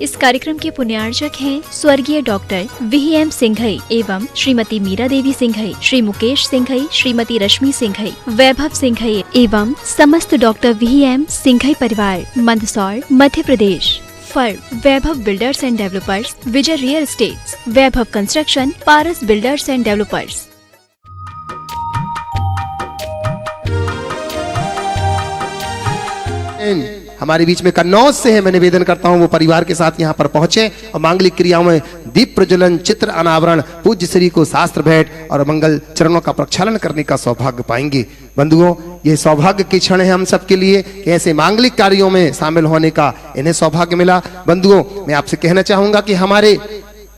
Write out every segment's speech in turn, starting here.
इस कार्यक्रम के पुण्यार्चक हैं स्वर्गीय डॉक्टर VM सिंघई एवं श्रीमती मीरा देवी सिंघई, श्री मुकेश सिंघई, श्रीमती रश्मि सिंघई, वैभव सिंघई एवं समस्त डॉक्टर VM सिंघई परिवार, Mandsaur, Madhya Pradesh. Firm Vaibhav builders and developers, Vijay real estates, Vaibhav construction, Paras builders and developers. हमारे बीच में कन्नौज से है, मैं निवेदन करता हूं वो परिवार के साथ यहाँ पर पहुंचे और मांगलिक क्रियाओं में दीप प्रज्वलन, चित्र अनावरण, पूज्य श्री को शास्त्र भेंट और मंगल चरणों का प्रक्षालन करने का सौभाग्य पाएंगे। बंधुओं, ये सौभाग्य के क्षण है हम सबके लिए कि ऐसे मांगलिक कार्यों में शामिल होने का इन्हें सौभाग्य मिला। बंधुओं, मैं आपसे कहना चाहूंगा कि हमारे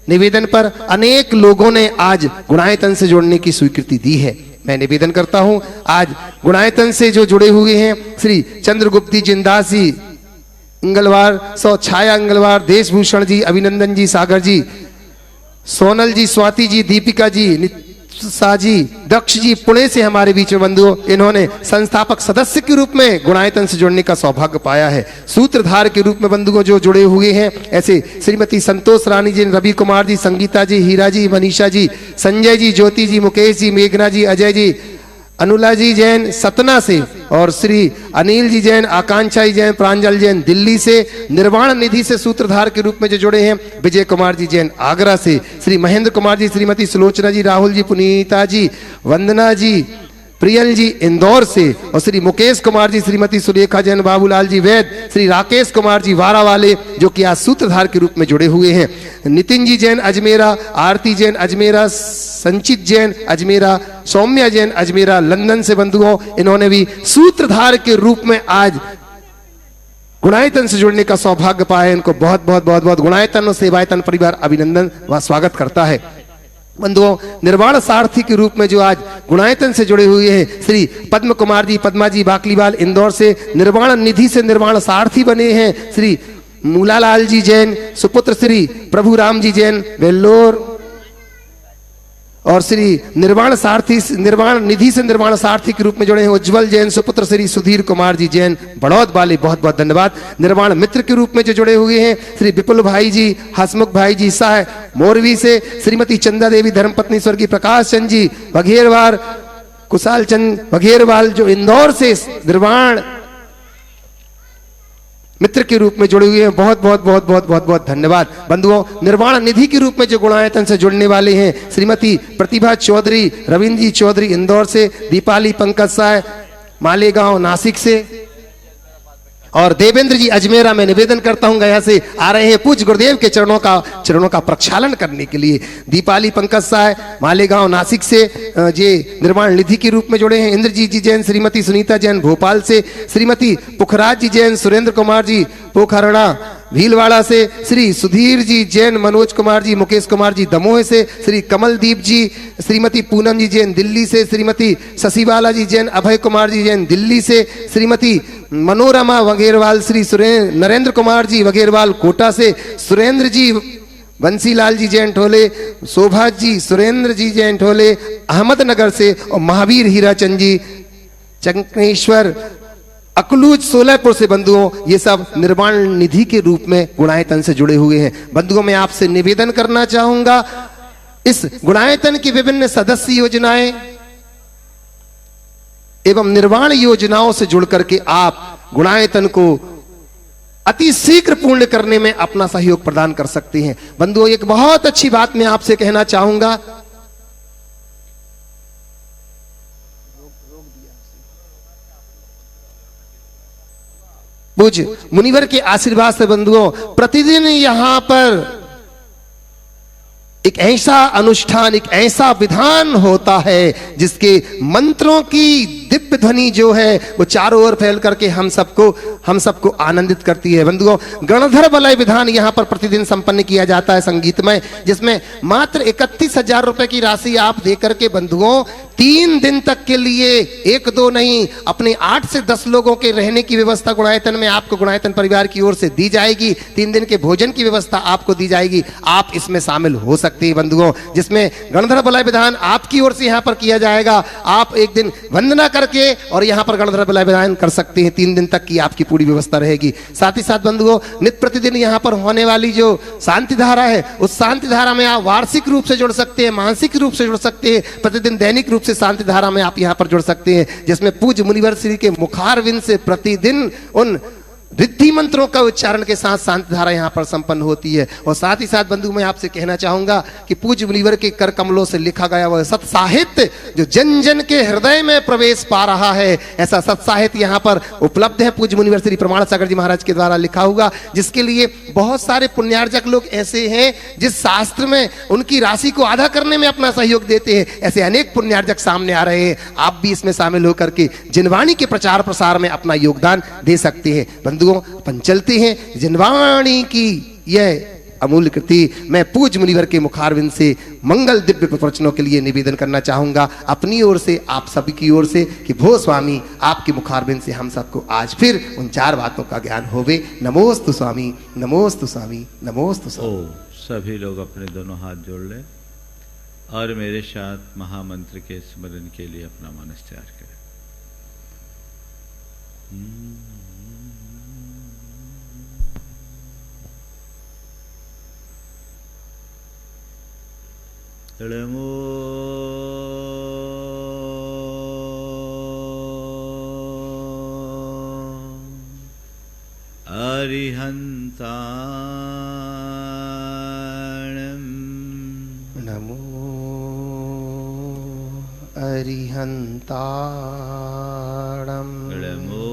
निवेदन पर अनेक लोगों ने आज गुणायतन से जोड़ने की स्वीकृति दी है। मैं निवेदन करता हूं, आज गुणायतन से जो जुड़े हुए हैं श्री चंद्रगुप्त जी, जिंदास जी, इंगलवार, छाया इंगलवार, देशभूषण जी, अभिनंदन जी, सागर जी, सोनल जी, स्वाति जी, दीपिका जी, सा जी, दक्ष जी, पुणे से हमारे बीच में बंधुओं, इन्होंने संस्थापक सदस्य के रूप में गुणायतन से जुड़ने का सौभाग्य पाया है। सूत्रधार के रूप में बंधुओं जो जुड़े हुए हैं ऐसे श्रीमती संतोष रानी जी, रवि कुमार जी, संगीता जी, हीरा जी, मनीषा जी, संजय जी, ज्योति जी, मुकेश जी, मेघना जी, अजय जी, अनुला जी जैन सतना से, और श्री अनिल जी जैन, आकांक्षा जी जैन, प्रांजल जैन दिल्ली से, निर्वाण निधि से सूत्रधार के रूप में जो जुड़े हैं विजय कुमार जी जैन आगरा से, श्री महेंद्र कुमार जी, श्रीमती सुलोचना जी, राहुल जी, पुनीता जी, वंदना जी, प्रियल जी इंदौर से, और श्री मुकेश कुमार जी, श्रीमती सुरेखा जैन, बाबूलाल जी वैद, श्री राकेश कुमार जी वारा वाले जो कि आज सूत्रधार के रूप में जुड़े हुए हैं, नितिन जी जैन अजमेरा, आरती जैन अजमेरा, संचित जैन अजमेरा, सौम्या जैन अजमेरा लंदन से बंधुओं, इन्होंने भी सूत्रधार के रूप में आज गुणायतन से जुड़ने का सौभाग्य पाया है। इनको बहुत बहुत बहुत बहुत गुणायतन और सेवायतन परिवार अभिनंदन व स्वागत करता है। बंधुओं, निर्वाण सारथी के रूप में जो आज गुणायतन से जुड़े हुए हैं श्री पद्म कुमार जी, पद्मा जी बाकलीवाल इंदौर से, निर्वाण निधि से निर्वाण सारथी बने हैं श्री मूलालाल जी जैन, सुपुत्र श्री प्रभु राम जी जैन वेल्लोर, और श्री निर्वाण सारथी, निर्वाण निधि से निर्वाण सारथी के रूप में जुड़े हैं उज्जवल जैन, सुपुत्र श्री सुधीर कुमार जी जैन बड़ौद वाले, बहुत बहुत धन्यवाद। निर्वाण मित्र के रूप में जो जुड़े हुए हैं श्री विपुल भाई जी, हसमुख भाई जी साह मोरवी से, श्रीमती चंदा देवी धर्मपत्नी स्वर्गीय प्रकाश चंद जी बघेरवार, कुशाल चंद बघेरवाल जो इंदौर से निर्वाण मित्र के रूप में जुड़े हुए हैं, बहुत बहुत बहुत बहुत बहुत बहुत धन्यवाद। बंधुओं, निर्वाण निधि के रूप में जो गुणायतन से जुड़ने वाले हैं श्रीमती प्रतिभा चौधरी, रविंद्र जी चौधरी इंदौर से, दीपाली पंकज साह मालेगांव नासिक से, और देवेंद्र जी अजमेरा। मैं निवेदन करता हूं गया से आ रहे हैं पूज्य गुरुदेव के चरणों का प्रक्षालन करने के लिए। दीपाली पंकज साह मालेगांव नासिक से जे निर्वाण निधि के रूप में जुड़े हैं। इंद्रजीत जी जैन, श्रीमती सुनीता जैन भोपाल से, श्रीमती पुखराज जी जैन, सुरेंद्र कुमार जी पोखरणा भीलवाड़ा से, श्री सुधीर जी जैन, मनोज कुमार जी, मुकेश कुमार जी दमोह से, श्री कमलदीप जी, श्रीमती पूनम जी जैन दिल्ली से, श्रीमती शशिबाला जी जैन, अभय कुमार जी जैन दिल्ली से, श्रीमती मनोरमा वगेरवाल, श्री नरेंद्र कुमार जी वगेरवाल कोटा से, सुरेंद्र जी बंसीलाल जी जैन ठोले, शोभा जी सुरेंद्र जी जैन ठोले अहमदनगर से, और महावीर हीराचंद जी चंकेश्वर अकलूज सोलहपुर से। बंधुओं, ये सब निर्वाण निधि के रूप में गुणायतन से जुड़े हुए हैं। बंधुओं, मैं आपसे निवेदन करना चाहूंगा, इस गुणायतन की विभिन्न सदस्य योजनाएं एवं निर्वाण योजनाओं से जुड़ करके आप गुणायतन को अति शीघ्र पूर्ण करने में अपना सहयोग प्रदान कर सकते हैं। बंधुओं, एक बहुत अच्छी बात मैं आपसे कहना चाहूंगा, पूज्य मुनिवर के आशीर्वाद से बंधुओं प्रतिदिन यहां पर एक ऐसा अनुष्ठान, एक ऐसा विधान होता है जिसके मंत्रों की दिव्य ध्वनि जो है वो चारों ओर फैल करके हम सबको आनंदित करती है। बंधुओं, गणधर वलय विधान यहाँ पर प्रतिदिन संपन्न किया जाता है संगीतमय, जिसमें मात्र 31,000 रुपए की राशि आप देकर के बंधुओं 3 दिन तक के लिए, 1-2 नहीं, अपने 8 से 10 लोगों के रहने की व्यवस्था गुणायतन में आपको गुणायतन परिवार की ओर से दी जाएगी। 3 दिन के भोजन की व्यवस्था आपको दी जाएगी। आप इसमें शामिल हो सकते हैं बंधुओं, जिसमें गणधर वलय विधान आपकी ओर से यहाँ पर किया जाएगा। आप एक दिन वंदना कर करके और यहाँ पर गणधर्व विधान कर सकते हैं। 3 दिन तक की आपकी पूरी व्यवस्था रहेगी। साथ ही साथ बंधुओं, नित्य प्रतिदिन यहाँ पर होने वाली जो शांति धारा है, उस शांति धारा में आप वार्षिक रूप से जुड़ सकते हैं, मानसिक रूप से जुड़ सकते हैं, प्रतिदिन दैनिक रूप से शांति धारा में आप यहाँ पर जुड़ सकते हैं, जिसमें पूज्य मुनिवर श्री के मुखारविंद से प्रतिदिन उन रिद्धि मंत्रों का उच्चारण के साथ शांति धारा यहाँ पर संपन्न होती है। और साथ ही साथ बंधु, मैं आपसे कहना चाहूंगा कि पूज्य मुनिवर के कर कमलों से लिखा गया वह सत साहित्य जो जन जन के हृदय में प्रवेश पा रहा है, ऐसा सत साहित्य यहाँ पर उपलब्ध है। पूज्य मुनिवर श्री प्रमाण सागर जी महाराज के द्वारा लिखा हुआ, जिसके लिए बहुत सारे पुण्यार्जक लोग ऐसे हैं जिस शास्त्र में उनकी राशि को आधा करने में अपना सहयोग देते हैं। ऐसे अनेक पुण्यार्जक सामने आ रहे हैं। आप भी इसमें शामिल होकर के जिनवाणी के प्रचार प्रसार में अपना योगदान दे सकते हैं। बंधुओं, अपन चलते हैं जिनवाणी की यह अमूल्य कृति मैं पूज्य मुनिवर के मुखारविंद से मंगल दिव्य प्रवचनों के लिए निवेदन करना चाहूंगा अपनी ओर से, आप सभी की ओर से, कि भो स्वामी आपके मुखारविंद से हम सबको आज फिर उन 4 बातों का ज्ञान होवे। नमोस्तु स्वामी, नमोस्तु स्वामी, नमोस्तु स्वामी। सभी लोग अपने दोनों हाथ जोड़ लें और मेरे साथ महामंत्र के स्मरण के लिए अपना मनस तैयार करें। नमो अरिहन्ताणं, नमो अरिहन्ताणं, नमो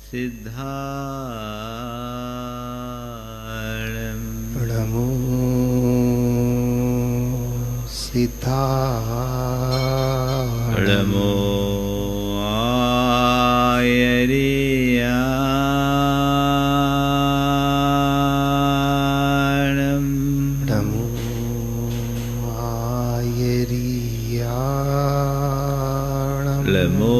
सिद्धाणं, नमो सिद्धाणं, नमो आयर्याणं, नमो आयर्याणं, नमो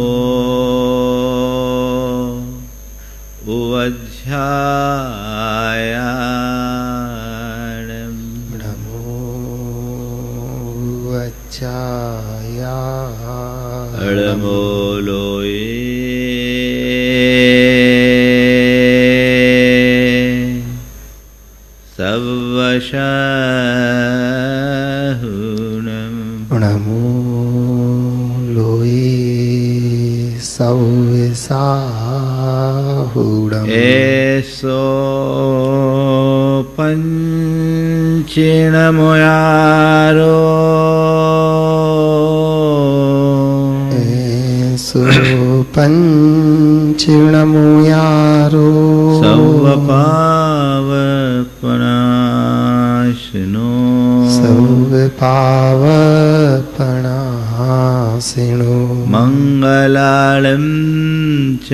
उवज्झायाणं, नमो वज्जायाणं, नमो लोये सवशहुनं, नमो लोये सव्यसाहुणम्। एसो पंचिणमुयारो, एसो पंचिणमुयारो, सवपावपनाशिनो, सव्यपावपनाशिनो, मंगलालं च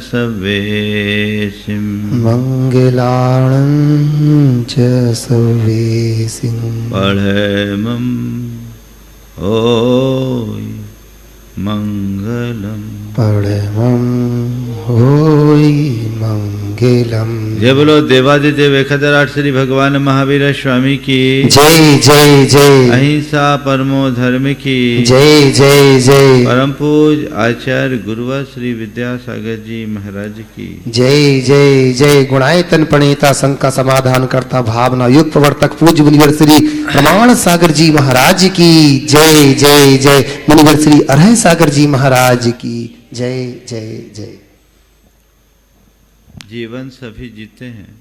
सवेशिं, मंगलानं च सवेशिं, पढ़मं होय मंगलम, परमं होय मंगलम। जय बोलो देवादिदेव एकाधराट श्री भगवान महावीर स्वामी की जय जय जय। अहिंसा परमो धर्म की जय जय जय। परम पूज आचार्य गुरुवर श्री विद्यासागर जी महाराज की जय जय जय। गुणायतन प्रणेता शंका समाधान करता भावना युग प्रवर्तक पूज्य मुनिवर श्री प्रमाण सागर जी महाराज की जय जय जय। मुनिवर श्री अरह सागर जी महाराज की जय जय जय। जीवन सभी जीते हैं,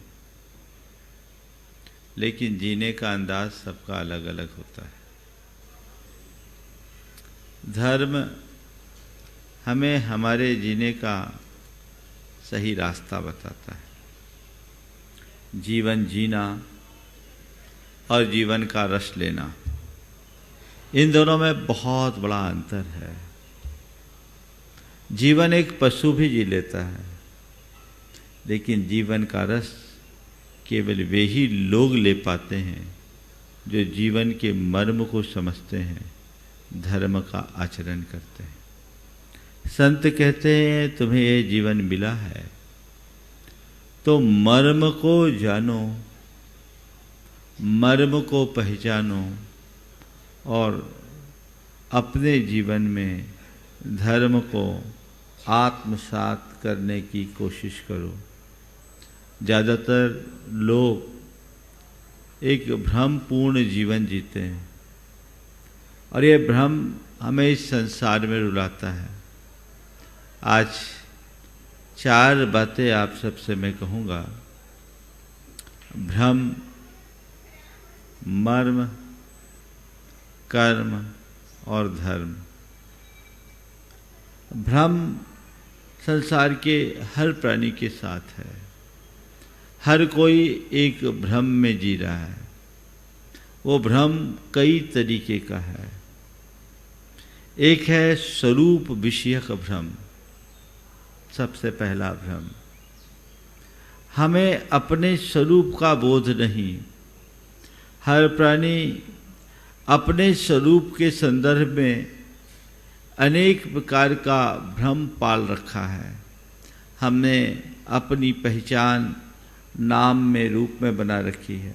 लेकिन जीने का अंदाज सबका अलग अलग होता है। धर्म हमें हमारे जीने का सही रास्ता बताता है। जीवन जीना और जीवन का रस लेना, इन दोनों में बहुत बड़ा अंतर है। जीवन एक पशु भी जी लेता है, लेकिन जीवन का रस केवल वे ही लोग ले पाते हैं जो जीवन के मर्म को समझते हैं, धर्म का आचरण करते हैं। संत कहते हैं तुम्हें ये जीवन मिला है तो मर्म को जानो मर्म को पहचानो और अपने जीवन में धर्म को आत्मसात करने की कोशिश करो। ज़्यादातर लोग एक भ्रमपूर्ण जीवन जीते हैं और ये भ्रम हमें इस संसार में रुलाता है। आज 4 बातें आप सबसे मैं कहूँगा। भ्रम, मर्म, कर्म और धर्म। भ्रम संसार के हर प्राणी के साथ है। हर कोई एक भ्रम में जी रहा है। वो भ्रम कई तरीके का है। एक है स्वरूप विषयक भ्रम। सबसे पहला भ्रम, हमें अपने स्वरूप का बोध नहीं। हर प्राणी अपने स्वरूप के संदर्भ में अनेक प्रकार का भ्रम पाल रखा है। हमने अपनी पहचान नाम में, रूप में बना रखी है।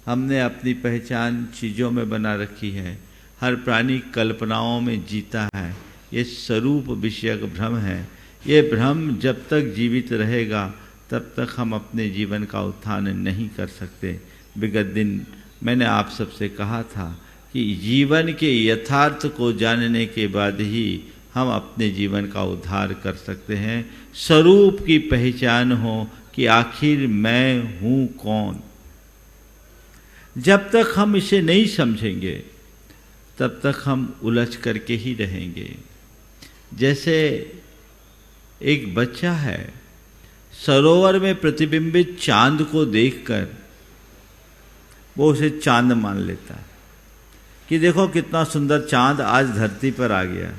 हमने अपनी पहचान चीज़ों में बना रखी है। हर प्राणी कल्पनाओं में जीता है। ये स्वरूप विषयक भ्रम है। ये भ्रम जब तक जीवित रहेगा तब तक हम अपने जीवन का उत्थान नहीं कर सकते। विगत दिन मैंने आप सबसे कहा था कि जीवन के यथार्थ को जानने के बाद ही हम अपने जीवन का उद्धार कर सकते हैं। स्वरूप की पहचान हो कि आखिर मैं हूँ कौन। जब तक हम इसे नहीं समझेंगे तब तक हम उलझ करके ही रहेंगे। जैसे एक बच्चा है, सरोवर में प्रतिबिंबित चांद को देखकर वो उसे चांद मान लेता है कि देखो कितना सुंदर चांद आज धरती पर आ गया।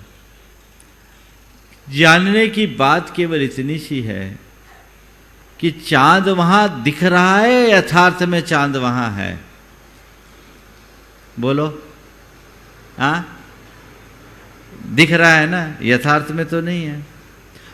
जानने की बात केवल इतनी सी है कि चांद वहां दिख रहा है, यथार्थ में चांद वहां है। बोलो, हाँ दिख रहा है ना, यथार्थ में तो नहीं है।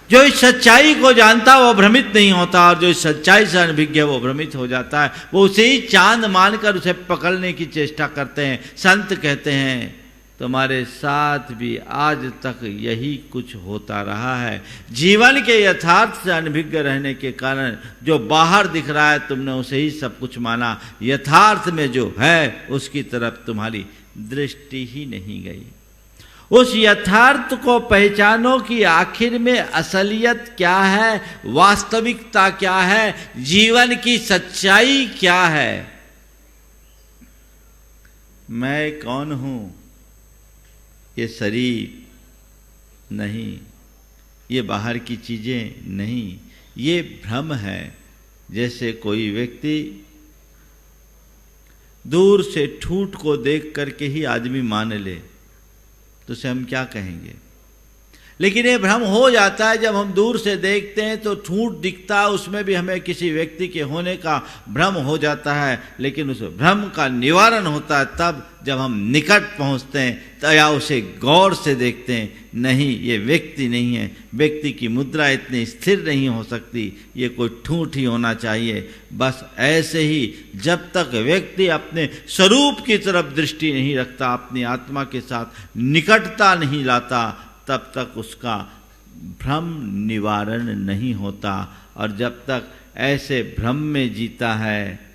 जो इस सच्चाई को जानता है वो भ्रमित नहीं होता, और जो इस सच्चाई से अनभिज्ञ है वो भ्रमित हो जाता है। वो उसे ही चांद मानकर उसे पकड़ने की चेष्टा करते हैं। संत कहते हैं तुम्हारे साथ भी आज तक यही कुछ होता रहा है। जीवन के यथार्थ से अनभिज्ञ रहने के कारण जो बाहर दिख रहा है तुमने उसे ही सब कुछ माना। यथार्थ में जो है उसकी तरफ तुम्हारी दृष्टि ही नहीं गई। उस यथार्थ को पहचानो कि आखिर में असलियत क्या है, वास्तविकता क्या है, जीवन की सच्चाई क्या है। मैं कौन हूं? ये शरीर नहीं, ये बाहर की चीजें नहीं, ये भ्रम है। जैसे कोई व्यक्ति दूर से ठूंठ को देख करके ही आदमी मान ले तो उसे हम क्या कहेंगे? लेकिन ये भ्रम हो जाता है जब हम दूर से देखते हैं तो ठूंठ दिखता है, उसमें भी हमें किसी व्यक्ति के होने का भ्रम हो जाता है। लेकिन उस भ्रम का निवारण होता है तब जब हम निकट पहुंचते हैं तो या उसे गौर से देखते हैं, नहीं ये व्यक्ति नहीं है, व्यक्ति की मुद्रा इतनी स्थिर नहीं हो सकती, ये कोई ठूंठ ही होना चाहिए। बस ऐसे ही जब तक व्यक्ति अपने स्वरूप की तरफ दृष्टि नहीं रखता, अपनी आत्मा के साथ निकटता नहीं लाता, तब तक उसका भ्रम निवारण नहीं होता। और जब तक ऐसे भ्रम में जीता है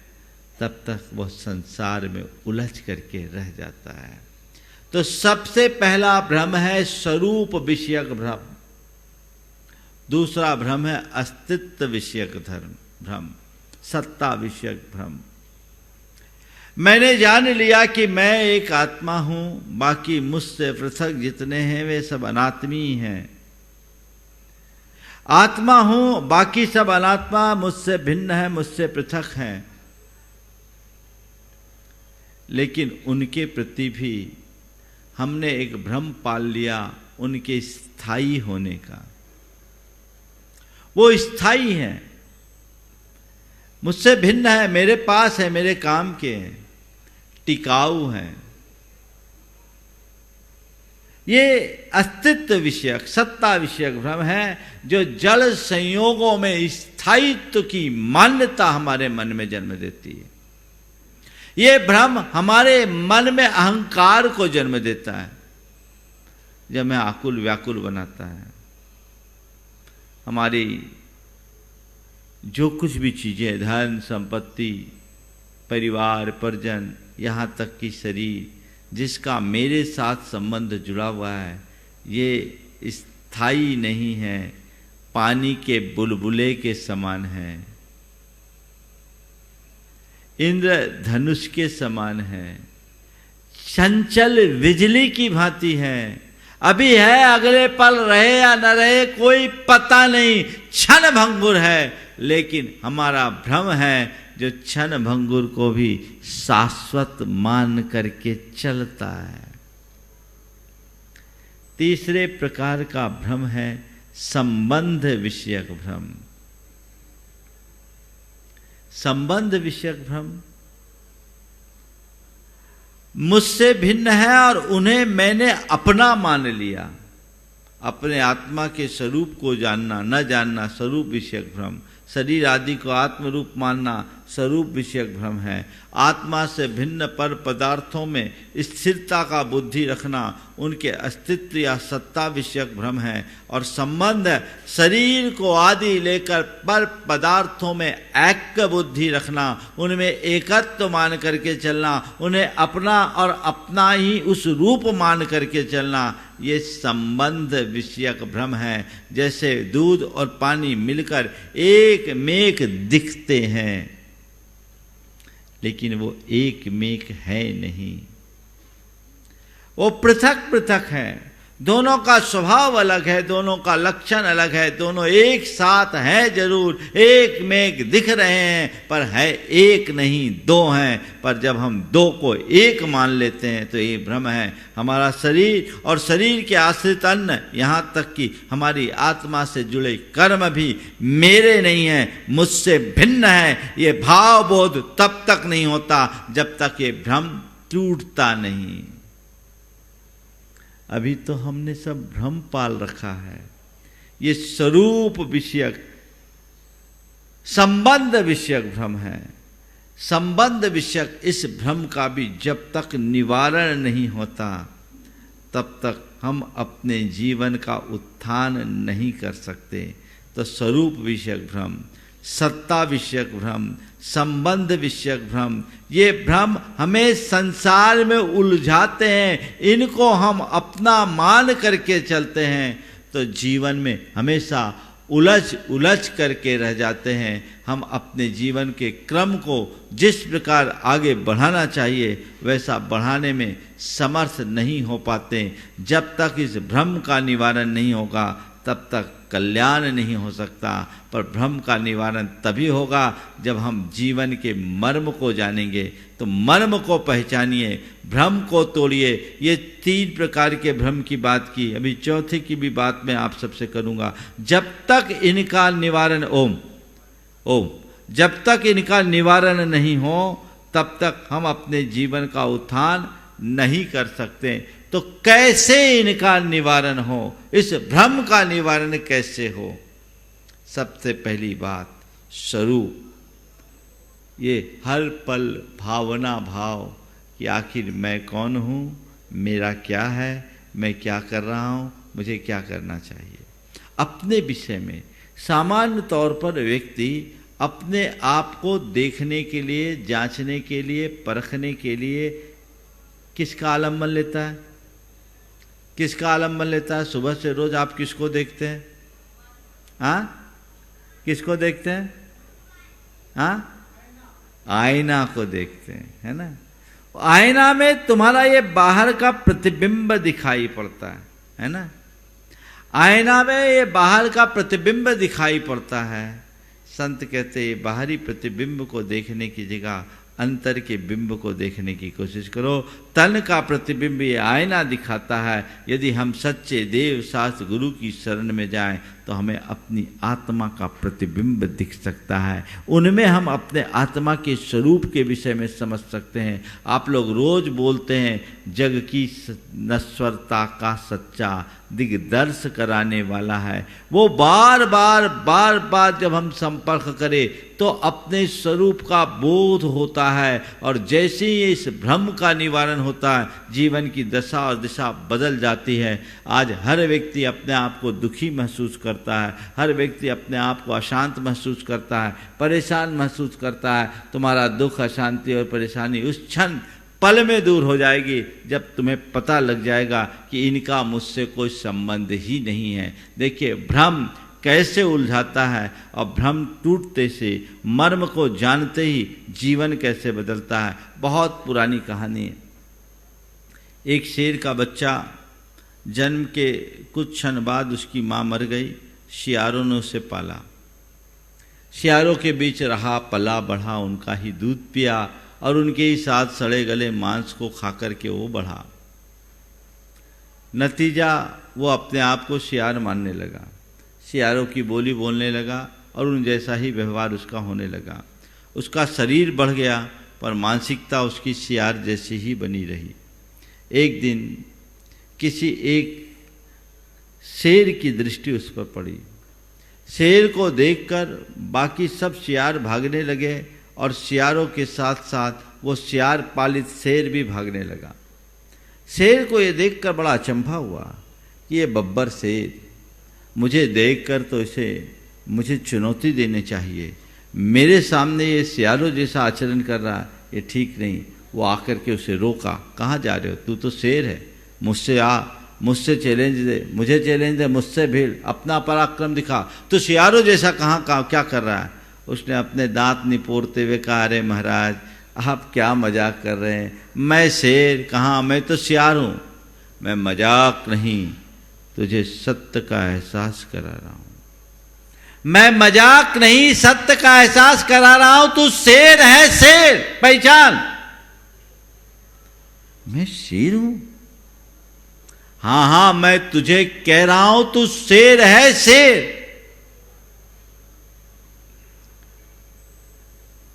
तब तक वह संसार में उलझ करके रह जाता है। तो सबसे पहला भ्रम है स्वरूप विषयक भ्रम। दूसरा भ्रम है अस्तित्व विषयक भ्रम, सत्ता विषयक भ्रम। मैंने जान लिया कि मैं एक आत्मा हूं, बाकी मुझसे पृथक जितने हैं वे सब अनात्मी हैं। आत्मा हूं, बाकी सब अनात्मा मुझसे भिन्न है, मुझसे पृथक हैं। लेकिन उनके प्रति भी हमने एक भ्रम पाल लिया उनके स्थायी होने का। वो स्थायी हैं, मुझसे भिन्न है, मेरे पास है, मेरे काम के हैं, टिकाऊ हैं। ये अस्तित्व विषयक, सत्ता विषयक भ्रम है जो जड़ संयोगों में स्थायित्व की मान्यता हमारे मन में जन्म देती है। ये भ्रम हमारे मन में अहंकार को जन्म देता है, जब हमें आकुल व्याकुल बनाता है। हमारी जो कुछ भी चीजें, धन संपत्ति, परिवार परिजन, यहाँ तक कि शरीर जिसका मेरे साथ संबंध जुड़ा हुआ है, ये स्थायी नहीं है, पानी के बुलबुले के समान है, इंद्र धनुष के समान है, चंचल बिजली की भांति है। अभी है, अगले पल रहे या न रहे कोई पता नहीं, क्षण भंगुर है। लेकिन हमारा भ्रम है जो क्षण भंगुर को भी शाश्वत मान करके चलता है। तीसरे प्रकार का भ्रम है संबंध विषयक भ्रम। संबंध विषयक भ्रम मुझसे भिन्न है और उन्हें मैंने अपना मान लिया। अपने आत्मा के स्वरूप को जानना न जानना स्वरूप विषयक भ्रम। शरीर आदि को आत्म रूप मानना स्वरूप विषयक भ्रम है। आत्मा से भिन्न पर पदार्थों में स्थिरता का बुद्धि रखना उनके अस्तित्व या सत्ता विषयक भ्रम है। और संबंध शरीर को आदि लेकर पर पदार्थों में ऐक्य बुद्धि रखना, उनमें एकत्व मान करके चलना, उन्हें अपना और अपना ही उस रूप मान करके चलना, ये संबंध विषयक भ्रम है। जैसे दूध और पानी मिलकर एक मेक दिखते हैं, लेकिन वो एक मेक है नहीं, वो पृथक पृथक है। दोनों का स्वभाव अलग है, दोनों का लक्षण अलग है, दोनों एक साथ है जरूर, एक मेक दिख रहे हैं पर है एक नहीं, दो हैं। पर जब हम दो को एक मान लेते हैं तो ये भ्रम है। हमारा शरीर और शरीर के आश्रित अन्न, यहाँ तक कि हमारी आत्मा से जुड़े कर्म भी मेरे नहीं है, मुझसे भिन्न है। ये भाव बोध तब तक नहीं होता जब तक ये भ्रम टूटता नहीं। अभी तो हमने सब भ्रम पाल रखा है। ये स्वरूप विषयक संबंध विषयक भ्रम है। संबंध विषयक इस भ्रम का भी जब तक निवारण नहीं होता तब तक हम अपने जीवन का उत्थान नहीं कर सकते। तो स्वरूप विषयक भ्रम, सत्ता विषयक भ्रम, संबंध विषयक भ्रम, ये भ्रम हमें संसार में उलझाते हैं। इनको हम अपना मान करके चलते हैं तो जीवन में हमेशा उलझ करके रह जाते हैं। हम अपने जीवन के क्रम को जिस प्रकार आगे बढ़ाना चाहिए वैसा बढ़ाने में समर्थ नहीं हो पाते। जब तक इस भ्रम का निवारण नहीं होगा तब तक कल्याण नहीं हो सकता। पर भ्रम का निवारण तभी होगा जब हम जीवन के मर्म को जानेंगे। तो मर्म को पहचानिए, भ्रम को तोड़िए। ये 3 प्रकार के भ्रम की बात की, अभी चौथे की भी बात मैं आप सबसे करूंगा। जब तक इनका निवारण ओम जब तक इनका निवारण नहीं हो तब तक हम अपने जीवन का उत्थान नहीं कर सकते। तो कैसे इनका निवारण हो, इस भ्रम का निवारण कैसे हो? सबसे पहली बात स्वरूप। ये हर पल भावना भाव कि आखिर मैं कौन हूँ, मेरा क्या है, मैं क्या कर रहा हूँ, मुझे क्या करना चाहिए। अपने विषय में सामान्य तौर पर व्यक्ति अपने आप को देखने के लिए, जांचने के लिए, परखने के लिए किसका आलम्बन लेता है? किसका आलम्बन लेता है? सुबह से रोज आप किसको देखते हैं? किसको देखते हैं? आईना को देखते हैं, है ना। आईना में तुम्हारा ये बाहर का प्रतिबिंब दिखाई पड़ता है ना। आईना में ये बाहर का प्रतिबिंब दिखाई पड़ता है। संत कहते हैं बाहरी प्रतिबिंब को देखने की जगह अंतर के बिंब को देखने की कोशिश करो। तन का प्रतिबिंब ये आईना दिखाता है। यदि हम सच्चे देव शास्त्र गुरु की शरण में जाएं तो हमें अपनी आत्मा का प्रतिबिंब दिख सकता है। उनमें हम अपने आत्मा के स्वरूप के विषय में समझ सकते हैं। आप लोग रोज बोलते हैं जग की नश्वरता का सच्चा दिग्दर्श कराने वाला है। वो बार बार जब हम संपर्क करें तो अपने स्वरूप का बोध होता होता है, और जैसे ही इस भ्रम का निवारण होता है जीवन की दशा और दिशा बदल जाती है। आज हर व्यक्ति अपने आप को दुखी महसूस करता है, हर व्यक्ति अपने आप को अशांत महसूस करता है, परेशान महसूस करता है। तुम्हारा दुख, अशांति और परेशानी उस क्षण पल में दूर हो जाएगी जब तुम्हें पता लग जाएगा कि इनका मुझसे कोई संबंध ही नहीं है। देखिए भ्रम कैसे उलझाता है, और भ्रम टूटते से, मर्म को जानते ही जीवन कैसे बदलता है। बहुत पुरानी कहानी है। एक शेर का बच्चा जन्म के कुछ क्षण बाद उसकी माँ मर गई। शियारों ने उसे पाला, शियारों के बीच रहा, पला बढ़ा, उनका ही दूध पिया और उनके ही साथ सड़े गले मांस को खाकर के वो बढ़ा। नतीजा वो अपने आप को शियार मानने लगा, शियारों की बोली बोलने लगा और उन जैसा ही व्यवहार उसका होने लगा। उसका शरीर बढ़ गया पर मानसिकता उसकी शियार जैसी ही बनी रही। एक दिन किसी एक शेर की दृष्टि उस पर पड़ी। शेर को देखकर बाकी सब शियार भागने लगे और शियारों के साथ साथ वो शियार पालित शेर भी भागने लगा। शेर को ये देखकर बड़ा अचंभा हुआ कि ये बब्बर शेर, मुझे देखकर तो इसे मुझे चुनौती देनी चाहिए। मेरे सामने ये शियारों जैसा आचरण कर रहा है, ये ठीक नहीं। वो आकर के उसे रोका, कहाँ जा रहे हो, तू तो शेर है, मुझसे आ, मुझसे चैलेंज दे, मुझे चैलेंज दे, मुझसे भीड़, अपना पराक्रम दिखा। तो शियारों जैसा कहाँ क्या कर रहा है। उसने अपने दांत निपोरते हुए कहा, अरे महाराज आप क्या मजाक कर रहे हैं, मैं शेर कहाँ, मैं तो शियार हूँ। मैं मजाक नहीं, तुझे सत्य का एहसास करा रहा हूँ। मैं मजाक नहीं, सत्य का एहसास करा रहा हूं। तू शेर है, शेर पहचान। मैं शेर हूं? हाँ, मैं तुझे कह रहा हूं तू शेर है, शेर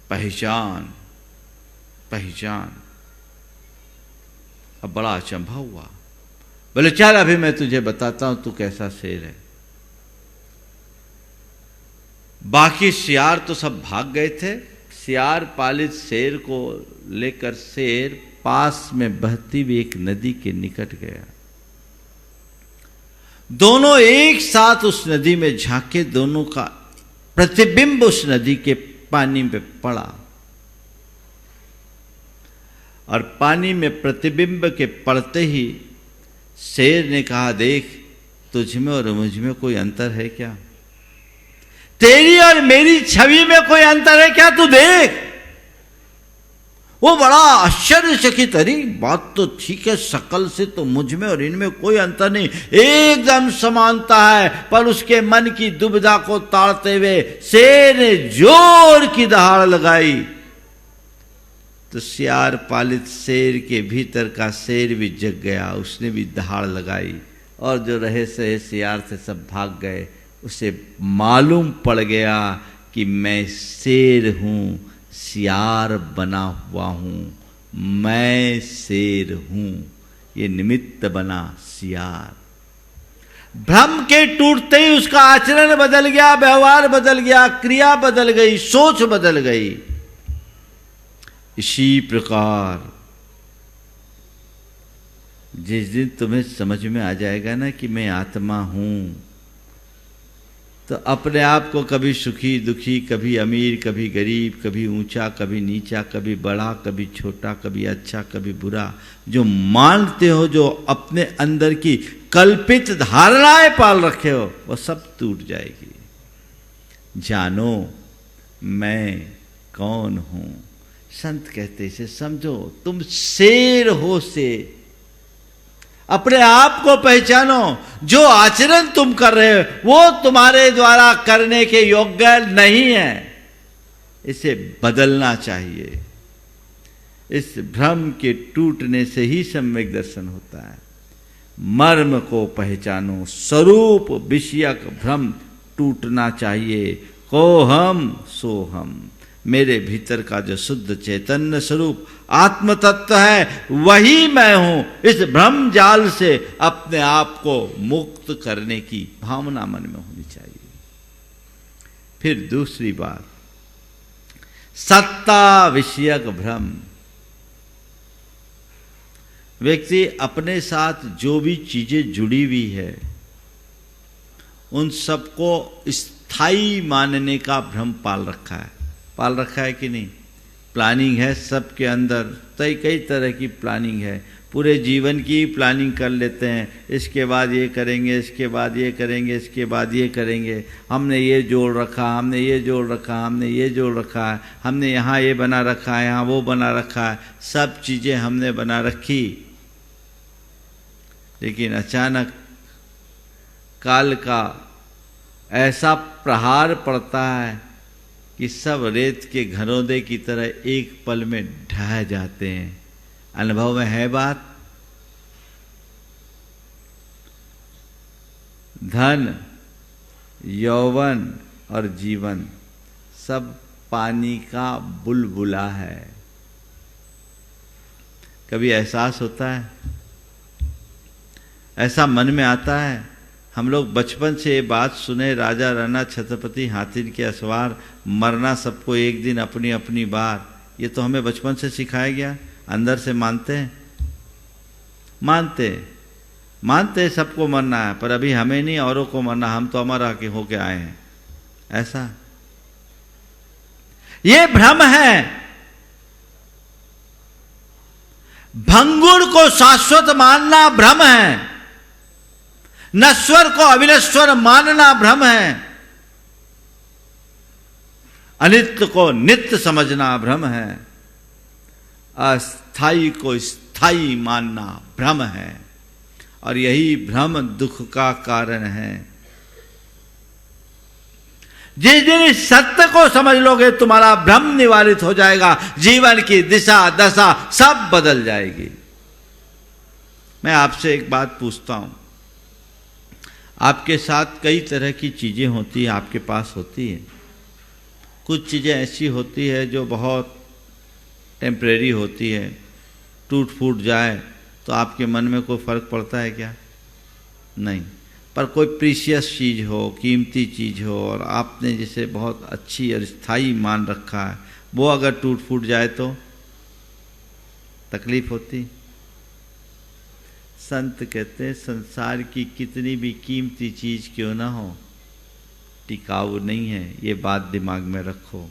पहचान, पहचान। अब बड़ा अचंभा हुआ। बोले चल अभी मैं तुझे बताता हूं तू कैसा शेर है। बाकी शियार तो सब भाग गए थे। शियार पालित शेर को लेकर शेर पास में बहती हुई एक नदी के निकट गया। दोनों एक साथ उस नदी में झांके, दोनों का प्रतिबिंब उस नदी के पानी में पड़ा और पानी में प्रतिबिंब के पड़ते ही शेर ने कहा, देख तुझ में और मुझ में कोई अंतर है क्या? तेरी और मेरी छवि में कोई अंतर है क्या? तू देख। वो बड़ा आश्चर्यचकित, अरे बात तो ठीक है, शकल से तो मुझ में और इनमें कोई अंतर नहीं, एकदम समानता है। पर उसके मन की दुविधा को ताड़ते हुए शेर ने जोर की दहाड़ लगाई तो शियार पालित शेर के भीतर का शेर भी जग गया। उसने भी दहाड़ लगाई और जो रहे सहे शियार से सब भाग गए। उसे मालूम पड़ गया कि मैं शेर हूं, शियार बना हुआ हूं, मैं शेर हूं। ये निमित्त बना शियार। भ्रम के टूटते ही उसका आचरण बदल गया, व्यवहार बदल गया, क्रिया बदल गई, सोच बदल गई। इसी प्रकार जिस दिन तुम्हें समझ में आ जाएगा ना कि मैं आत्मा हूं, तो अपने आप को कभी सुखी दुखी, कभी अमीर कभी गरीब, कभी ऊंचा कभी नीचा, कभी बड़ा कभी छोटा, कभी अच्छा कभी बुरा, जो मानते हो, जो अपने अंदर की कल्पित धारणाएं पाल रखे हो, वो सब टूट जाएगी। जानो मैं कौन हूं। संत कहते इसे समझो, तुम शेर हो शेर। अपने आप को पहचानो। जो आचरण तुम कर रहे हो वो तुम्हारे द्वारा करने के योग्य नहीं है, इसे बदलना चाहिए। इस भ्रम के टूटने से ही सम्यक दर्शन होता है। मर्म को पहचानो, स्वरूप विषयक भ्रम टूटना चाहिए। को हम सो हम, मेरे भीतर का जो शुद्ध चैतन्य स्वरूप आत्म तत्व है वही मैं हूं। इस भ्रम जाल से अपने आप को मुक्त करने की भावना मन में होनी चाहिए। फिर दूसरी बात, सत्ता विषयक भ्रम। व्यक्ति अपने साथ जो भी चीजें जुड़ी हुई है उन सबको स्थायी मानने का भ्रम पाल रखा है कि नहीं? प्लानिंग है सबके अंदर, कई तरह की प्लानिंग है, पूरे जीवन की प्लानिंग कर लेते हैं। इसके बाद ये करेंगे, इसके बाद ये करेंगे, इसके बाद ये करेंगे, हमने ये जोड़ रखा, हमने ये जोड़ रखा, हमने ये जोड़ रखा है, हमने यहाँ ये बना रखा है, यहाँ वो बना रखा है, सब चीज़ें हमने बना रखी। लेकिन अचानक काल का ऐसा प्रहार पड़ता है कि सब रेत के घरौंदे की तरह एक पल में ढह जाते हैं। अनुभव में है बात। धन, यौवन और जीवन सब पानी का बुलबुला है। कभी एहसास होता है, ऐसा मन में आता है। हम लोग बचपन से ये बात सुने, राजा राणा छत्रपति हाथिन के असवार, मरना सबको एक दिन अपनी अपनी बार। ये तो हमें बचपन से सिखाया गया। अंदर से मानते हैं, मानते सबको मरना है, पर अभी हमें नहीं औरों को मरना, हम तो अमर आके होके आए हैं। ऐसा ये भ्रम है। भंगुर को शाश्वत मानना भ्रम है, नश्वर को अविनश्वर मानना भ्रम है, अनित्य को नित्य समझना भ्रम है, अस्थाई को स्थाई मानना भ्रम है। और यही भ्रम दुख का कारण है। जिस दिन इस सत्य को समझ लोगे तुम्हारा भ्रम निवारित हो जाएगा, जीवन की दिशा दशा सब बदल जाएगी। मैं आपसे एक बात पूछता हूं, आपके साथ कई तरह की चीजें होती हैं, आपके पास होती हैं। कुछ चीजें ऐसी होती है जो बहुत टेम्परेरी होती है, टूट फूट जाए तो आपके मन में कोई फर्क पड़ता है क्या? नहीं। पर कोई प्रीशियस चीज़ हो, कीमती चीज़ हो, और आपने जिसे बहुत अच्छी और स्थायी मान रखा है, वो अगर टूट फूट जाए तो तकलीफ होती। संत कहते हैं संसार की कितनी भी कीमती चीज़ क्यों ना हो, टिकाऊ नहीं है। ये बात दिमाग में रखो।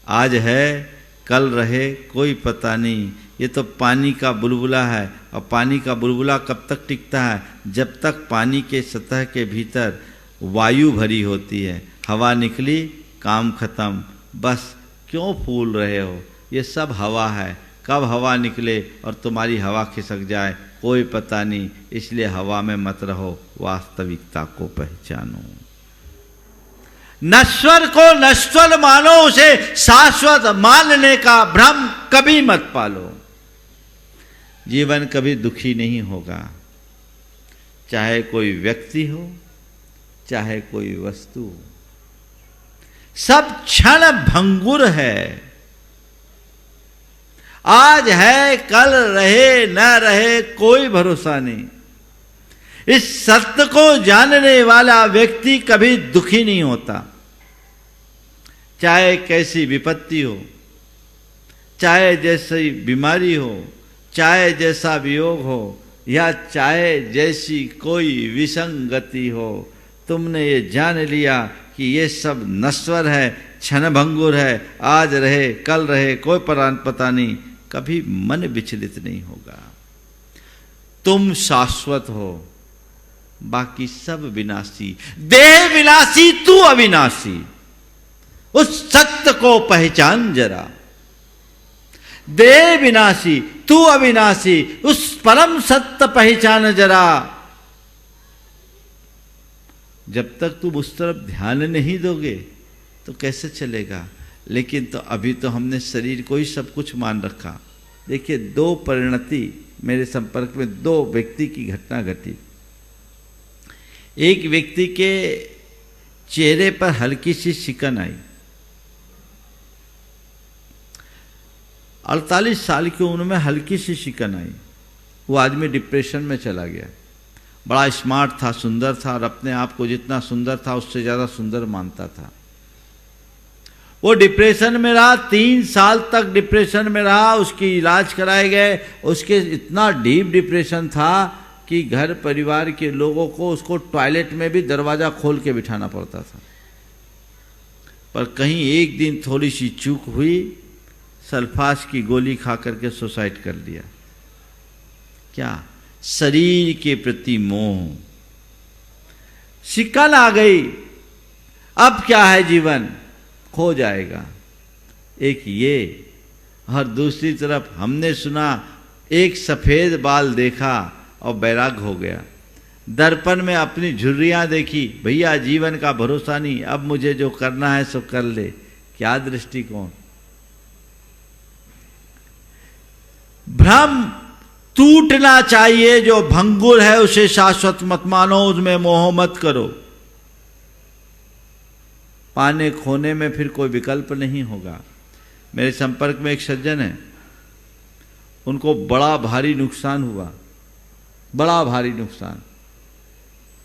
आज है कल रहे कोई पता नहीं। ये तो पानी का बुलबुला है, और पानी का बुलबुला कब तक टिकता है? जब तक पानी के सतह के भीतर वायु भरी होती है। हवा निकली, काम खत्म। बस क्यों फूल रहे हो? ये सब हवा है। कब हवा निकले और तुम्हारी हवा खिसक जाए कोई पता नहीं। इसलिए हवा में मत रहो, वास्तविकता को पहचानो। नश्वर को नश्वर मानो, उसे शाश्वत मानने का भ्रम कभी मत पालो। जीवन कभी दुखी नहीं होगा, चाहे कोई व्यक्ति हो, चाहे कोई वस्तु। सब क्षण भंगुर है। आज है कल रहे न रहे कोई भरोसा नहीं। इस सत्य को जानने वाला व्यक्ति कभी दुखी नहीं होता। चाहे कैसी विपत्ति हो, चाहे जैसी बीमारी हो, चाहे जैसा वियोग हो, या चाहे जैसी कोई विसंगति हो, तुमने ये जान लिया कि ये सब नश्वर है, क्षणभंगुर है। आज रहे कल रहे कोई पता नहीं। कभी मन विचलित नहीं होगा। तुम शाश्वत हो, बाकी सब विनाशी। देह विनाशी, तू अविनाशी। उस सत्य को पहचान जरा। देह विनाशी, तू अविनाशी, उस परम सत्य पहचान जरा। जब तक तुम उस तरफ ध्यान नहीं दोगे तो कैसे चलेगा? लेकिन तो अभी तो हमने शरीर को ही सब कुछ मान रखा। देखिए, दो परिणति मेरे संपर्क में, दो व्यक्ति की घटना घटी। एक व्यक्ति के चेहरे पर हल्की सी सिकन आई। 48 साल की उम्र में हल्की सी सिकन आई। वो आदमी डिप्रेशन में चला गया। बड़ा स्मार्ट था, सुंदर था, और अपने आप को जितना सुंदर था उससे ज़्यादा सुंदर मानता था। वो डिप्रेशन में रहा, 3 साल तक डिप्रेशन में रहा, उसकी इलाज कराए गए, उसके इतना डीप डिप्रेशन था कि घर परिवार के लोगों को उसको टॉयलेट में भी दरवाज़ा खोल के बिठाना पड़ता था। पर कहीं एक दिन थोड़ी सी चूक हुई, सल्फास की गोली खा करके सुसाइड कर लिया। क्या? शरीर के प्रति मोह, शिकन आ गई। अब क्या है, जीवन खो जाएगा। एक ये, और दूसरी तरफ हमने सुना एक सफेद बाल देखा और बैराग हो गया। दर्पण में अपनी झुर्रियां देखी, भैया जीवन का भरोसा नहीं, अब मुझे जो करना है सो कर ले। क्या दृष्टिकोण! भ्रम टूटना चाहिए, जो भंगुर है उसे शाश्वत मत मानो, उसमें मोह मत करो। पाने खोने में फिर कोई विकल्प नहीं होगा। मेरे संपर्क में एक सज्जन है, उनको बड़ा भारी नुकसान हुआ, बड़ा भारी नुकसान।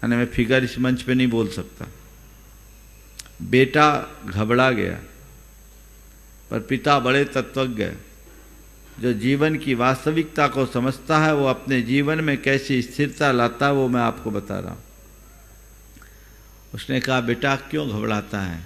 यानी मैं फिगर इस मंच पे नहीं बोल सकता। बेटा घबरा गया, पर पिता बड़े तत्वज्ञ, जो जीवन की वास्तविकता को समझता है, वो अपने जीवन में कैसी स्थिरता लाता है, वो मैं आपको बता रहा हूँ। उसने कहा, बेटा क्यों घबराता है?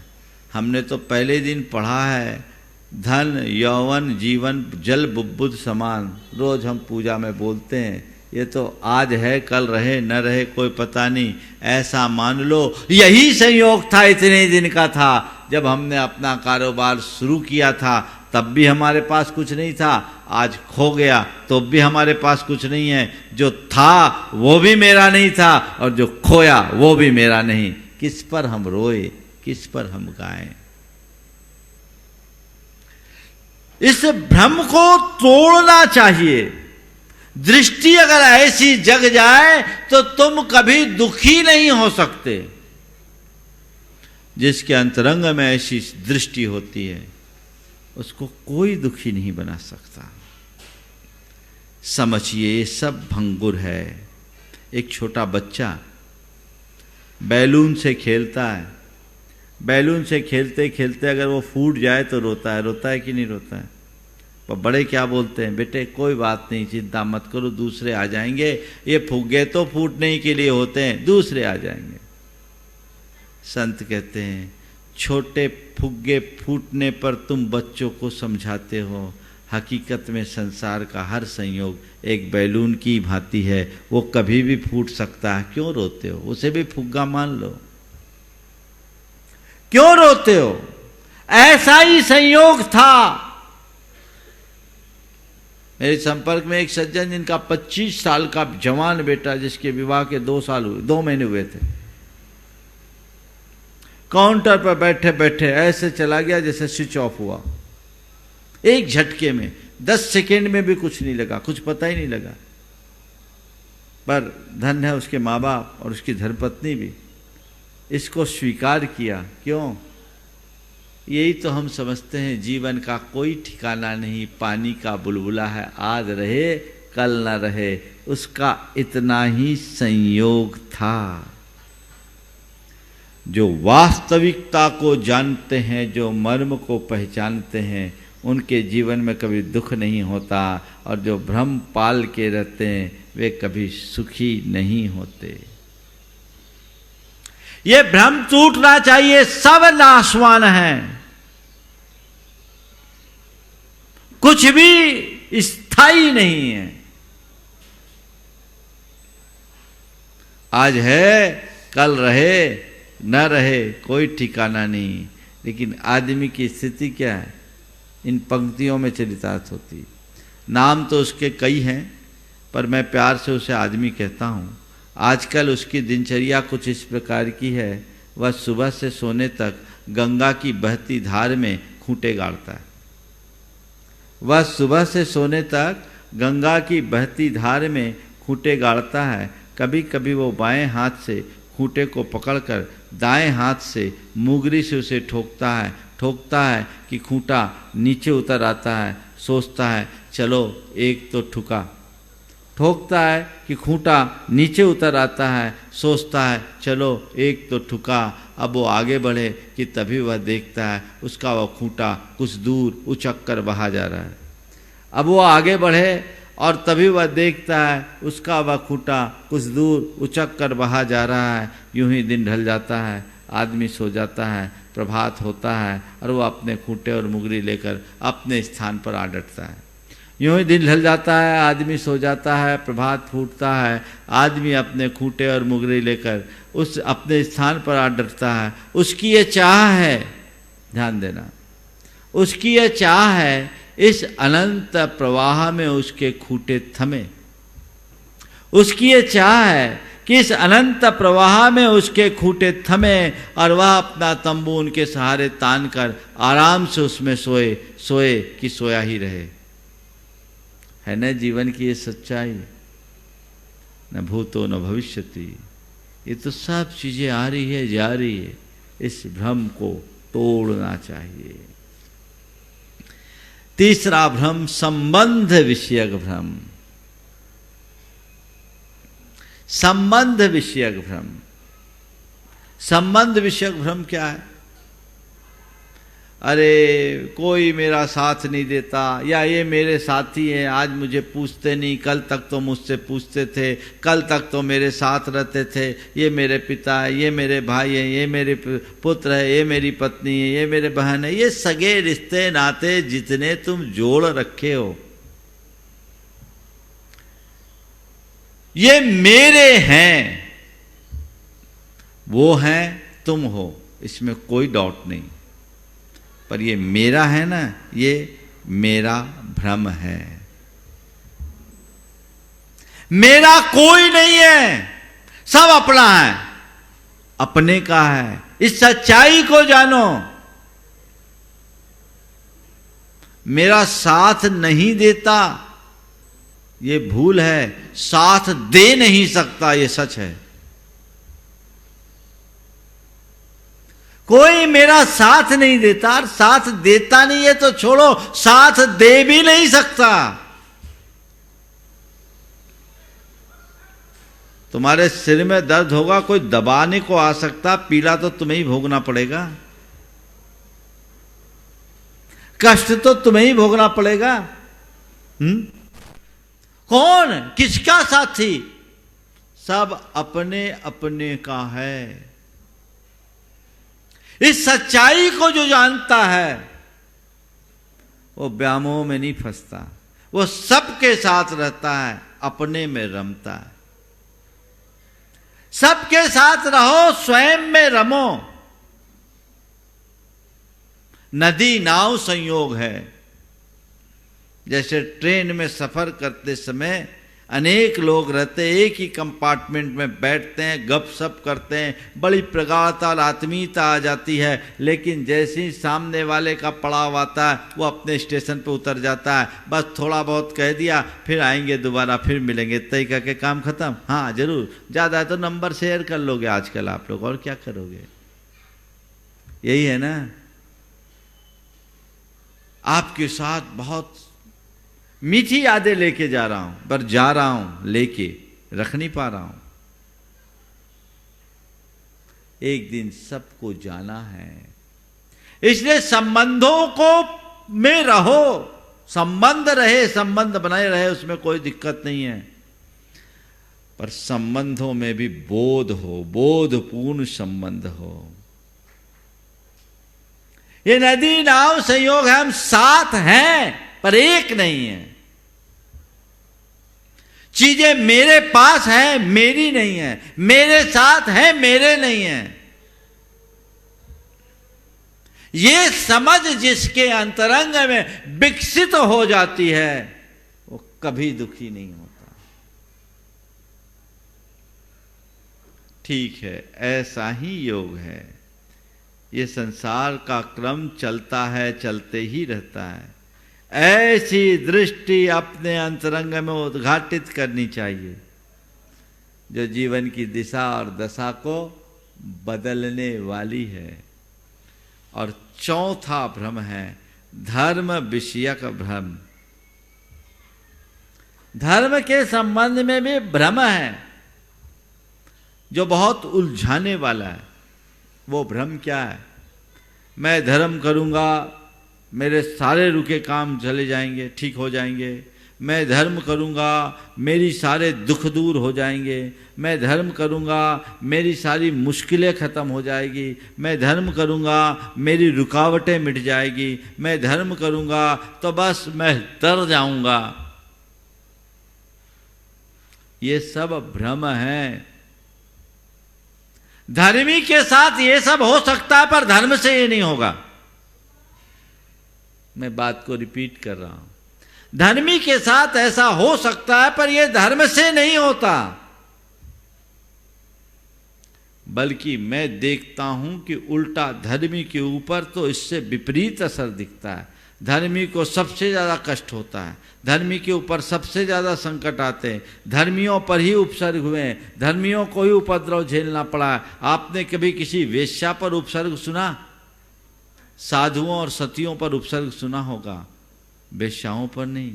हमने तो पहले दिन पढ़ा है, धन यौवन जीवन जल बुद्बुद समान, रोज हम पूजा में बोलते हैं। ये तो आज है, कल रहे न रहे कोई पता नहीं। ऐसा मान लो यही संयोग था, इतने दिन का था। जब हमने अपना कारोबार शुरू किया था तब भी हमारे पास कुछ नहीं था, आज खो गया तो भी हमारे पास कुछ नहीं है। जो था वो भी मेरा नहीं था, और जो खोया वो भी मेरा नहीं। किस पर हम रोए, किस पर हम गाएं? इस भ्रम को तोड़ना चाहिए। दृष्टि अगर ऐसी जग जाए तो तुम कभी दुखी नहीं हो सकते। जिसके अंतरंग में ऐसी दृष्टि होती है, उसको कोई दुखी नहीं बना सकता। समझिए, ये सब भंगुर है। एक छोटा बच्चा बैलून से खेलता है, बैलून से खेलते खेलते अगर वो फूट जाए तो रोता है कि नहीं रोता है? पर बड़े क्या बोलते हैं, बेटे कोई बात नहीं, चिंता मत करो, दूसरे आ जाएंगे। ये फुग्गे तो फूटने ही के लिए होते हैं, दूसरे आ जाएंगे। संत कहते हैं, छोटे फुग्गे फूटने पर तुम बच्चों को समझाते हो, हकीकत में संसार का हर संयोग एक बैलून की भांति है, वो कभी भी फूट सकता है। क्यों रोते हो? उसे भी फुग्गा मान लो। क्यों रोते हो? ऐसा ही संयोग था। मेरे संपर्क में एक सज्जन, जिनका 25 साल का जवान बेटा, जिसके विवाह के 2 महीने हुए थे, काउंटर पर बैठे बैठे ऐसे चला गया जैसे स्विच ऑफ हुआ। एक झटके में 10 सेकेंड में भी कुछ नहीं लगा, कुछ पता ही नहीं लगा। पर धन है उसके माँ बाप और उसकी धर्मपत्नी भी इसको स्वीकार किया। क्यों? यही तो हम समझते हैं, जीवन का कोई ठिकाना नहीं, पानी का बुलबुला है, आज रहे कल न रहे, उसका इतना ही संयोग था। जो वास्तविकता को जानते हैं, जो मर्म को पहचानते हैं, उनके जीवन में कभी दुख नहीं होता, और जो भ्रम पाल के रहते हैं वे कभी सुखी नहीं होते। ये भ्रम टूटना चाहिए। सब नाशवान हैं, कुछ भी स्थायी नहीं है। आज है कल रहे न रहे कोई ठिकाना नहीं। लेकिन आदमी की स्थिति क्या है? इन पंक्तियों में चरितार्थ होती। नाम तो उसके कई हैं, पर मैं प्यार से उसे आदमी कहता हूँ। आजकल उसकी दिनचर्या कुछ इस प्रकार की है, वह सुबह से सोने तक गंगा की बहती धार में खूंटे गाड़ता है। वह सुबह से सोने तक गंगा की बहती धार में खूंटे गाड़ता है। कभी कभी वो बाएं हाथ से खूंटे को पकड़कर दाएं हाथ से मुगरी से उसे ठोकता है कि खूंटा नीचे उतर आता है। सोचता है चलो एक तो ठुका, ठोकता है कि खूंटा नीचे उतर आता है, सोचता है चलो एक तो ठुका, अब वो आगे बढ़े कि तभी वह देखता है उसका वह खूंटा कुछ दूर उचक कर बहा जा रहा है। अब वो आगे बढ़े और तभी वह देखता है उसका वह खूंटा कुछ दूर उचक कर बहा जा रहा है। यूं ही दिन ढल जाता है, आदमी सो जाता है, प्रभात होता है और वो अपने खूंटे और मुगरी लेकर अपने स्थान पर आ डटता है। यूं ही दिन ढल जाता है, आदमी सो जाता है, प्रभात फूटता है, आदमी अपने खूंटे और मुगरी लेकर उस अपने स्थान पर आ डटता है। उसकी ये चाह है, ध्यान देना, उसकी ये चाह है इस अनंत प्रवाह में उसके खूंटे थमे। उसकी ये चाह है कि इस अनंत प्रवाह में उसके खूंटे थमे और वह अपना तंबू उनके सहारे तान कर आराम से उसमें सोए कि सोया ही रहे। है न जीवन की ये सच्चाई, न भूतो न भविष्यति, ये तो सब चीजें आ रही है जा रही है, इस भ्रम को तोड़ना चाहिए। तीसरा भ्रम संबंध विषयक भ्रम। संबंध विषयक भ्रम। संबंध विषयक भ्रम क्या है? अरे कोई मेरा साथ नहीं देता, या ये मेरे साथी हैं, आज मुझे पूछते नहीं, कल तक तो मुझसे पूछते थे, कल तक तो मेरे साथ रहते थे, ये मेरे पिता है, ये मेरे भाई हैं, ये मेरे पुत्र है, ये मेरी पत्नी है, ये मेरे बहन है। ये सगे रिश्ते नाते जितने तुम जोड़ रखे हो ये मेरे हैं, वो हैं, तुम हो, इसमें कोई डाउट नहीं। पर ये मेरा है ना, ये मेरा भ्रम है। मेरा कोई नहीं है, सब अपना है, अपने का है। इस सच्चाई को जानो। मेरा साथ नहीं देता, ये भूल है, साथ दे नहीं सकता, ये सच है। कोई मेरा साथ नहीं देता, साथ देता नहीं है तो छोड़ो, साथ दे भी नहीं सकता। तुम्हारे सिर में दर्द होगा, कोई दबाने को आ सकता, पीड़ा तो तुम्हें ही भोगना पड़ेगा, कष्ट तो तुम्हें ही भोगना पड़ेगा। कौन किसका साथी? सब अपने अपने का है। इस सच्चाई को जो जानता है वो व्यामोह में नहीं फंसता, वो सबके साथ रहता है, अपने में रमता है। सबके साथ रहो, स्वयं में रमो। नदी नाव संयोग है। जैसे ट्रेन में सफर करते समय अनेक लोग रहते, एक ही कंपार्टमेंट में बैठते हैं, गपशप करते हैं, बड़ी प्रगाढ़ता और आत्मीयता आ जाती है, लेकिन जैसे ही सामने वाले का पड़ाव आता है वो अपने स्टेशन पर उतर जाता है, बस थोड़ा बहुत कह दिया, फिर आएंगे दोबारा, फिर मिलेंगे, तय करके काम खत्म। हाँ जरूर, ज़्यादा है तो नंबर शेयर कर लोगे आजकल आप लोग, और क्या करोगे? यही है ना। आपके साथ बहुत मीठी यादें लेके जा रहा हूं, पर जा रहा हूं लेके, रख नहीं पा रहा हूं। एक दिन सबको जाना है, इसलिए संबंधों को में रहो। संबंध रहे, संबंध बनाए रहे, उसमें कोई दिक्कत नहीं है, पर संबंधों में भी बोध हो, बोधपूर्ण संबंध हो। ये नदी नाव संयोग है, हम साथ हैं पर एक नहीं है। चीजें मेरे पास है, मेरी नहीं है, मेरे साथ है, मेरे नहीं है। ये समझ जिसके अंतरंग में विकसित हो जाती है वो कभी दुखी नहीं होता। ठीक है, ऐसा ही योग है। ये संसार का क्रम चलता है, चलते ही रहता है। ऐसी दृष्टि अपने अंतरंग में उद्घाटित करनी चाहिए जो जीवन की दिशा और दशा को बदलने वाली है। और चौथा भ्रम है धर्म विषयक भ्रम। धर्म के संबंध में भी भ्रम है जो बहुत उलझाने वाला है। वो भ्रम क्या है? मैं धर्म करूंगा, मेरे सारे रुके काम चले जाएंगे, ठीक हो जाएंगे। मैं धर्म करूंगा, मेरी सारे दुख दूर हो जाएंगे। मैं धर्म करूंगा, मेरी सारी मुश्किलें खत्म हो जाएगी। मैं धर्म करूंगा, मेरी रुकावटें मिट जाएगी। मैं धर्म करूंगा तो बस मैं तर जाऊंगा। ये सब भ्रम है। धर्मी के साथ ये सब हो सकता है, पर धर्म से ये नहीं होगा। मैं बात को रिपीट कर रहा हूं। धर्मी के साथ ऐसा हो सकता है, पर यह धर्म से नहीं होता। बल्कि मैं देखता हूं कि उल्टा धर्मी के ऊपर तो इससे विपरीत असर दिखता है। धर्मी को सबसे ज्यादा कष्ट होता है, धर्मी के ऊपर सबसे ज्यादा संकट आते हैं, धर्मियों पर ही उपसर्ग हुए हैं, धर्मियों को ही उपद्रव झेलना पड़ा है। आपने कभी किसी वेश्या पर उपसर्ग सुना? साधुओं और सतियों पर उपसर्ग सुना होगा, वेश्याओं पर नहीं,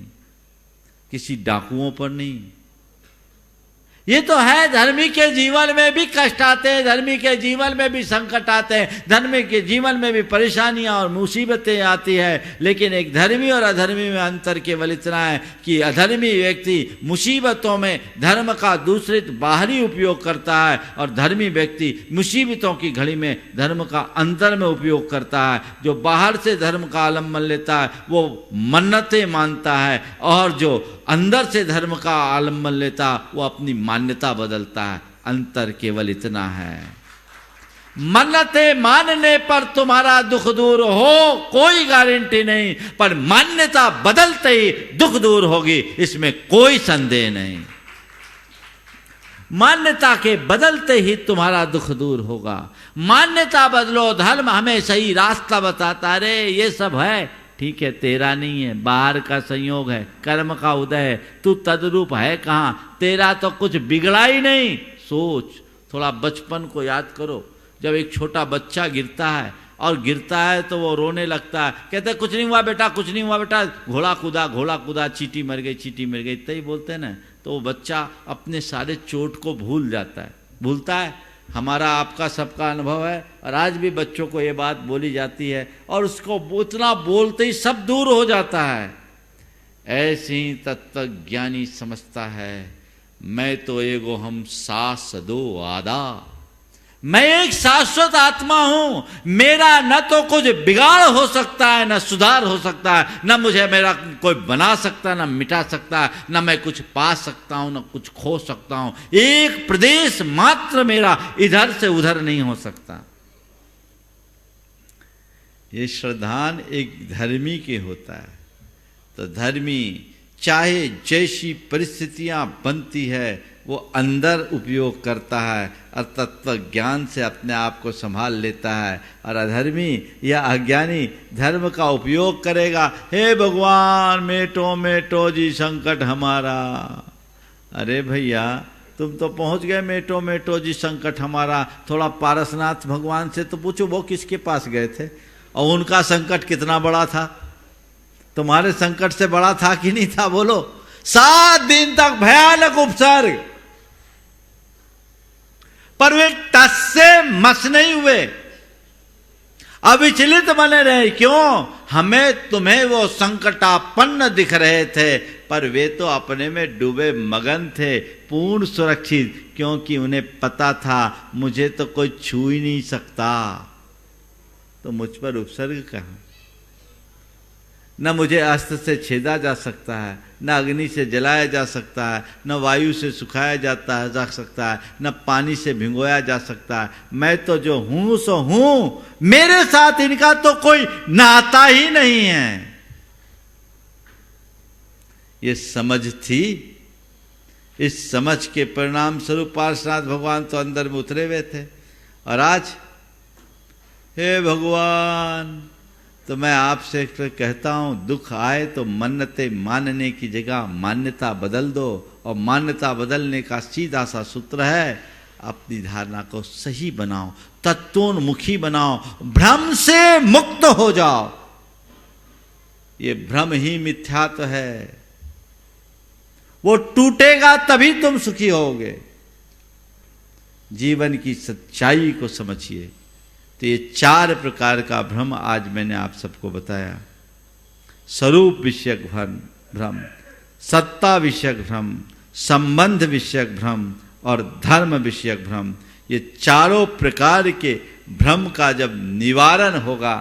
किसी डाकुओं पर नहीं। ये तो है, धर्मी के जीवन में भी कष्ट आते हैं, धर्मी के जीवन में भी संकट आते हैं, धर्मी के जीवन में भी परेशानियां और मुसीबतें आती है। लेकिन एक धर्मी और अधर्मी में अंतर केवल इतना है कि अधर्मी व्यक्ति मुसीबतों में धर्म का दूसरे बाहरी उपयोग करता है, और धर्मी व्यक्ति मुसीबतों की घड़ी में धर्म का अंतर में उपयोग करता है। जो बाहर से धर्म का आलम्बन लेता है वो मन्नतें मानता है, और जो अंदर से धर्म का आलम्बन लेता वो अपनी मान्यता बदलता है। अंतर केवल इतना है। मन्नतें मानने पर तुम्हारा दुख दूर हो कोई गारंटी नहीं, पर मान्यता बदलते ही दुख दूर होगी, इसमें कोई संदेह नहीं। मान्यता के बदलते ही तुम्हारा दुख दूर होगा। मान्यता बदलो, धर्म हमें सही रास्ता बताता। अरे ये सब है, ठीक है, तेरा नहीं है, बाहर का संयोग है, कर्म का उदय है, तू तद्रूप है कहाँ? तेरा तो कुछ बिगड़ा ही नहीं। सोच, थोड़ा बचपन को याद करो। जब एक छोटा बच्चा गिरता है और गिरता है तो वो रोने लगता है, कहते कुछ नहीं हुआ बेटा, कुछ नहीं हुआ बेटा, घोड़ा कूदा, चींटी मर गई, चींटी मर गई, इतना ही बोलते हैं ना। तो वो बच्चा अपने सारे चोट को भूल जाता है, भूलता है। हमारा आपका सबका अनुभव है, और आज भी बच्चों को ये बात बोली जाती है, और उसको उतना बोलते ही सब दूर हो जाता है। ऐसे ही तत्वज्ञानी समझता है, मैं तो एगो हम शाश्वतो आदा, मैं एक शाश्वत आत्मा हूं। मेरा न तो कुछ बिगाड़ हो सकता है, न सुधार हो सकता है, न मुझे मेरा कोई बना सकता है, न मिटा सकता है, न मैं कुछ पा सकता हूं, न कुछ खो सकता हूं। एक प्रदेश मात्र मेरा इधर से उधर नहीं हो सकता। ये श्रद्धान एक धर्मी के होता है। तो धर्मी चाहे जैसी परिस्थितियां बनती है वो अंदर उपयोग करता है और तत्व ज्ञान से अपने आप को संभाल लेता है, और अधर्मी या अज्ञानी धर्म का उपयोग करेगा। हे भगवान मेटो जी संकट हमारा। अरे भैया तुम तो पहुंच गए मेटो जी संकट हमारा। थोड़ा पारसनाथ भगवान से तो पूछो वो किसके पास गए थे और उनका संकट कितना बड़ा था? तुम्हारे संकट से बड़ा था कि नहीं था? बोलो। 7 दिन तक भयानक उपसर्ग, पर वे टस से मस नहीं हुए, अविचलित बने रहे। क्यों? हमें तुम्हें वो संकटापन्न दिख रहे थे, पर वे तो अपने में डूबे मगन थे, पूर्ण सुरक्षित, क्योंकि उन्हें पता था मुझे तो कोई छू ही नहीं सकता। तो मुझ पर उपसर्ग कहाँ? न मुझे अस्त्र से छेदा जा सकता है, न अग्नि से जलाया जा सकता है, न वायु से सुखाया जा सकता है, न पानी से भिगोया जा सकता है। मैं तो जो हूं सो हूं, मेरे साथ इनका तो कोई नाता ही नहीं है। ये समझ थी। इस समझ के परिणाम स्वरूप पार्श्वनाथ भगवान तो अंदर में उतरे हुए थे। और आज हे भगवान, तो मैं आपसे कहता हूं, दुख आए तो मन्नतें मानने की जगह मान्यता बदल दो। और मान्यता बदलने का सीधा सा सूत्र है, अपनी धारणा को सही बनाओ, तत्वोन्मुखी बनाओ, भ्रम से मुक्त हो जाओ। ये भ्रम ही मिथ्यात्व है। वो टूटेगा तभी तुम सुखी होगे। जीवन की सच्चाई को समझिए। तो ये 4 प्रकार का भ्रम आज मैंने आप सबको बताया। स्वरूप विषयक भ्रम, सत्ता विषयक भ्रम, संबंध विषयक भ्रम और धर्म विषयक भ्रम। ये चारों प्रकार के भ्रम का जब निवारण होगा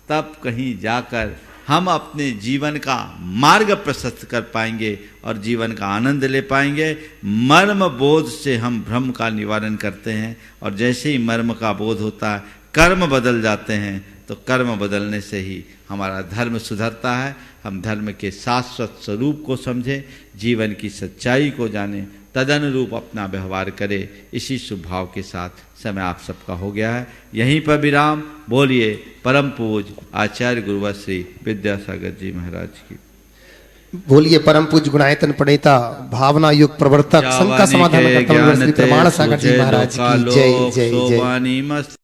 तब कहीं जाकर हम अपने जीवन का मार्ग प्रशस्त कर पाएंगे और जीवन का आनंद ले पाएंगे। मर्म बोध से हम भ्रम का निवारण करते हैं और जैसे ही मर्म का बोध होता है कर्म बदल जाते हैं, तो कर्म बदलने से ही हमारा धर्म सुधरता है। हम धर्म के शाश्वत स्वरूप को समझें, जीवन की सच्चाई को जानें, तदनुरूप अपना व्यवहार करें। इसी शुभ भाव के साथ समय आप सबका हो गया है। यहीं पर विराम। बोलिए परम पूज्य आचार्य गुरुवर श्री विद्यासागर जी महाराज की। बोलिए परम पूज्य गुणायतन प्रणेता भावना युग प्रवर्तक शंका समाधान करता श्री प्रमाण सागर जी महाराज की जय जय जय।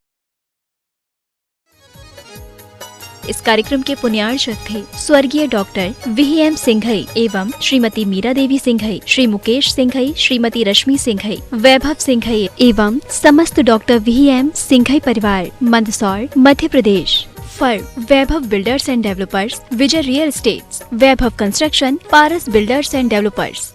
इस कार्यक्रम के पुण्यार्चक थे स्वर्गीय डॉक्टर VM सिंघई एवं श्रीमती मीरा देवी सिंघई, श्री मुकेश सिंघई, श्रीमती रश्मि सिंघई, वैभव सिंघई एवं समस्त डॉक्टर VM सिंघई परिवार, Mandsaur, Madhya Pradesh. Firm Vaibhav builders and developers, Vijay real estates, Vaibhav construction, Paras builders and developers.